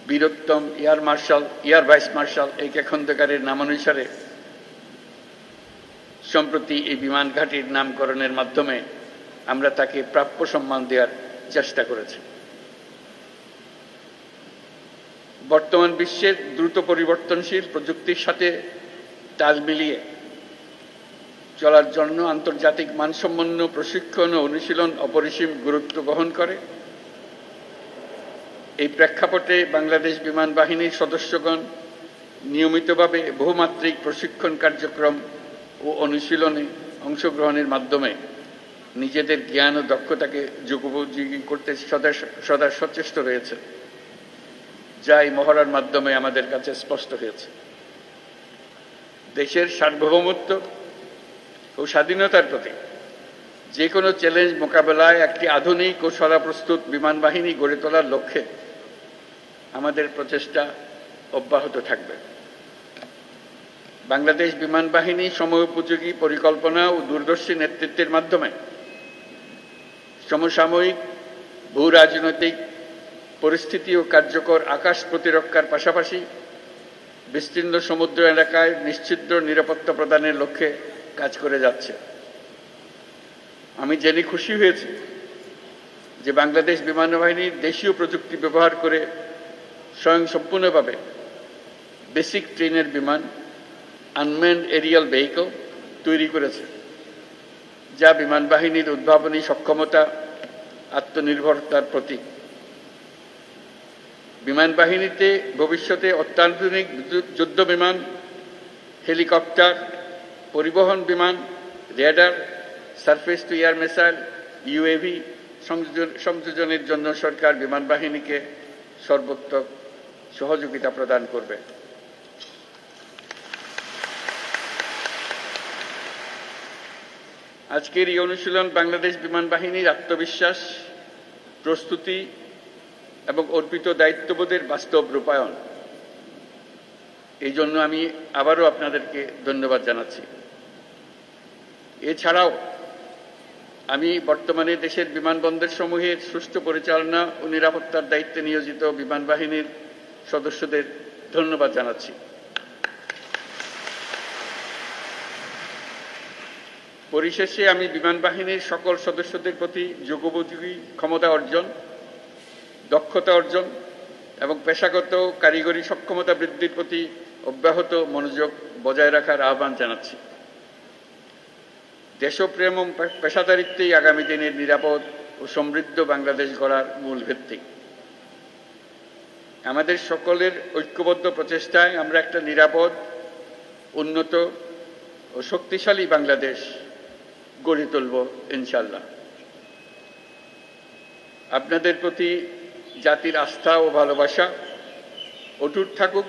Bir Uttom air vice marshal A K খন্দকারের নামানুসারে সম্প্রতি এই বিমান ঘাঁটির নামকরণের মাধ্যমে আমরা তাকে প্রাপ্য সম্মান দেওয়ার চেষ্টা করেছি। বর্তমান বিশ্বের দ্রুত পরিবর্তনশীল প্রযুক্তির সাথে তাল মিলিয়ে চলার জন্য আন্তর্জাতিক মানসম্পন্ন প্রশিক্ষণ ও অনুশীলন অপরিসীম গুরুত্ব বহন করে। এই প্রেক্ষাপটে বাংলাদেশ বিমান বাহিনীর সদস্যগণ নিয়মিতভাবে বহুমাত্রিক প্রশিক্ষণ কার্যক্রম ও অনুশীলনে অংশগ্রহণের মাধ্যমে নিজেদের জ্ঞান ও দক্ষতাকে যুগোপযোগী করতে সদা সচেষ্ট রয়েছে, যা এই মহড়ার মাধ্যমে আমাদের কাছে স্পষ্ট হয়েছে। দেশের সার্বভৌমত্ব ও স্বাধীনতার প্রতি যে কোনো চ্যালেঞ্জ মোকাবেলায় একটি আধুনিক ও সদাপ্রস্তুত বিমান বাহিনী গড়ে তোলার লক্ষ্যে আমাদের প্রচেষ্টা অব্যাহত থাকবে। বাংলাদেশ বিমান বাহিনী সময়োপযোগী পরিকল্পনা ও দূরদর্শী নেতৃত্বের মাধ্যমে সমসাময়িক ভূ রাজনৈতিক পরিস্থিতি ও কার্যকর আকাশ প্রতিরক্ষার পাশাপাশি বিস্তীর্ণ সমুদ্র এলাকায় নিশ্চিদ্র নিরাপত্তা প্রদানের লক্ষ্যে কাজ করে যাচ্ছে। আমি জেনে খুশি হয়েছি যে বাংলাদেশ বিমান বাহিনী দেশীয় প্রযুক্তি ব্যবহার করে স্বয়ংসম্পূর্ণভাবে বেসিক ট্রেনের বিমান আনম্যান্ড এরিয়াল ভেহিকল তৈরি করেছে, যা বিমান বাহিনীর উদ্ভাবনী সক্ষমতা আত্মনির্ভরতার প্রতীক। বিমান বাহিনীতে ভবিষ্যতে অত্যাধুনিক যুদ্ধ বিমান, হেলিকপ্টার, পরিবহন বিমান, radar, surface to air missile, UAV সংযোজনের জন্য সরকার বিমান বাহিনীকে সর্বোত্তম সহযোগিতা প্রদান করবে। আজকের এই অনুশীলন বাংলাদেশ বিমান বাহিনীর আত্মবিশ্বাস, প্রস্তুতি এবং অর্পিত দায়িত্ববোধের বাস্তব রূপায়ণ। এই জন্য আমি আবারও আপনাদেরকে ধন্যবাদ জানাচ্ছি। এছাড়াও আমি বর্তমানে দেশের বিমানবন্দর সমূহের সুষ্ঠু পরিচালনা ও নিরাপত্তার দায়িত্বে নিয়োজিত বিমান বাহিনীর সদস্যদের ধন্যবাদ জানাচ্ছি। পরিশেষে আমি বিমান বাহিনীর সকল সদস্যদের প্রতি যুগোপযোগী ক্ষমতা অর্জন, দক্ষতা অর্জন এবং পেশাগত কারিগরি সক্ষমতা বৃদ্ধির প্রতি অব্যাহত মনোযোগ বজায় রাখার আহ্বান জানাচ্ছি। দেশপ্রেম ও পেশাদারিত্বই আগামী দিনের নিরাপদ ও সমৃদ্ধ বাংলাদেশ গড়ার মূল ভিত্তি। আমাদের সকলের ঐক্যবদ্ধ প্রচেষ্টায় আমরা একটা নিরাপদ, উন্নত ও শক্তিশালী বাংলাদেশ গড়ে তুলব ইনশাআল্লাহ। আপনাদের প্রতি জাতির আস্থা ও ভালোবাসা অটুট থাকুক।